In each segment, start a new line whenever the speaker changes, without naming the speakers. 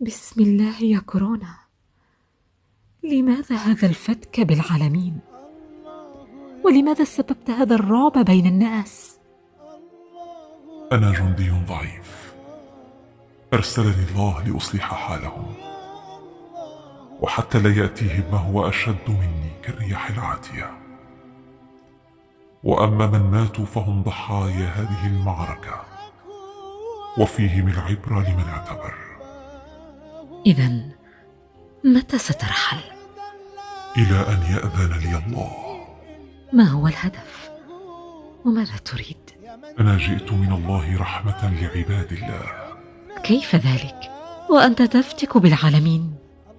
بسم الله يا كورونا، لماذا هذا الفتك بالعالمين؟ ولماذا سببت هذا الرعب بين الناس؟
أنا جندي ضعيف، أرسلني الله لأصلح حالهم، وحتى لا يأتيهم ما هو أشد مني كالرياح العاتية. وأما من ماتوا فهم ضحايا هذه المعركة، وفيهم العبرة لمن اعتبر.
إذن متى سترحل؟
إلى أن يأذن لي الله.
ما هو الهدف؟ وماذا تريد؟
أنا جئت من الله رحمة لعباد الله.
كيف ذلك وأنت تفتك بالعالمين؟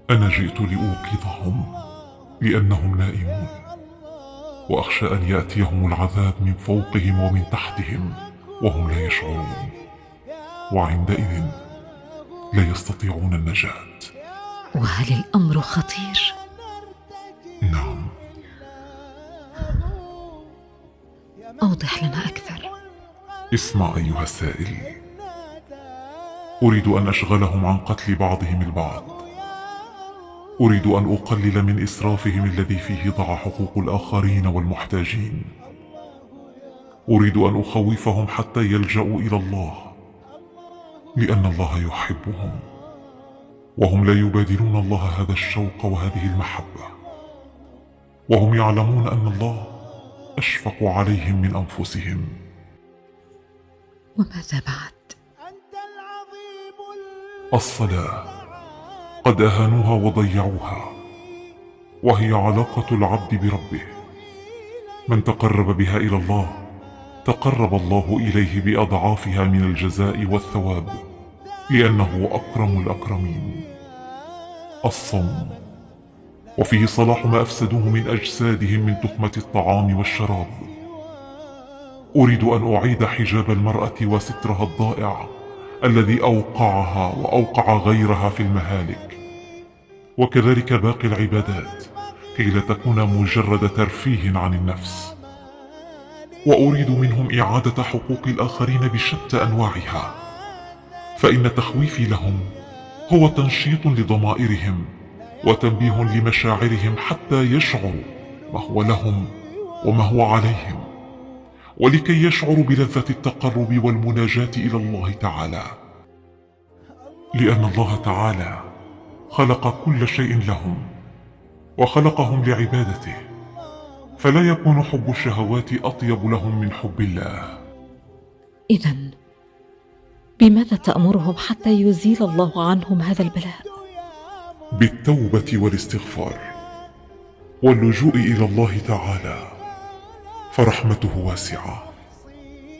أنا جئت لأوقظهم لأنهم نائمون، وأخشى أن يأتيهم العذاب من فوقهم ومن تحتهم وهم لا يشعرون، وعندئذ لا يستطيعون النجاة.
وهل الأمر خطير؟
نعم.
أوضح لنا أكثر.
اسمع أيها السائل، أريد أن أشغلهم عن قتل بعضهم البعض. أريد أن أقلل من إسرافهم الذي فيه ضع حقوق الآخرين والمحتاجين. أريد أن أخوفهم حتى يلجأوا إلى الله، لأن الله يحبهم، وهم لا يبادلون الله هذا الشوق وهذه المحبة، وهم يعلمون أن الله أشفق عليهم من أنفسهم.
وماذا بعد؟
الصلاة قد أهانوها وضيعوها، وهي علاقة العبد بربه. من تقرب بها إلى الله تقرب الله إليه بأضعافها من الجزاء والثواب، لأنه أكرم الأكرمين. الصوم وفيه صلاح ما أفسدوه من أجسادهم من تخمة الطعام والشراب. أريد أن أعيد حجاب المرأة وسترها الضائع الذي أوقعها وأوقع غيرها في المهالك، وكذلك باقي العبادات، كي لا تكون مجرد ترفيه عن النفس. وأريد منهم إعادة حقوق الآخرين بشتى أنواعها، فإن تخويفي لهم هو تنشيط لضمائرهم وتنبيه لمشاعرهم حتى يشعروا ما هو لهم وما هو عليهم، ولكي يشعروا بلذة التقرب والمناجاة إلى الله تعالى، لأن الله تعالى خلق كل شيء لهم وخلقهم لعبادته، فلا يكون حب الشهوات أطيب لهم من حب الله.
إذن بماذا تأمرهم حتى يزيل الله عنهم هذا البلاء؟
بالتوبة والاستغفار واللجوء إلى الله تعالى، فرحمته واسعة.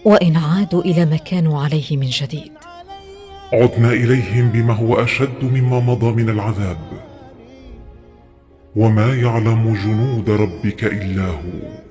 وإن عادوا إلى ما كانوا عليه من جديد؟
عدنا إليهم بما هو أشد مما مضى من العذاب، وما يعلم جنود ربك إلا هو.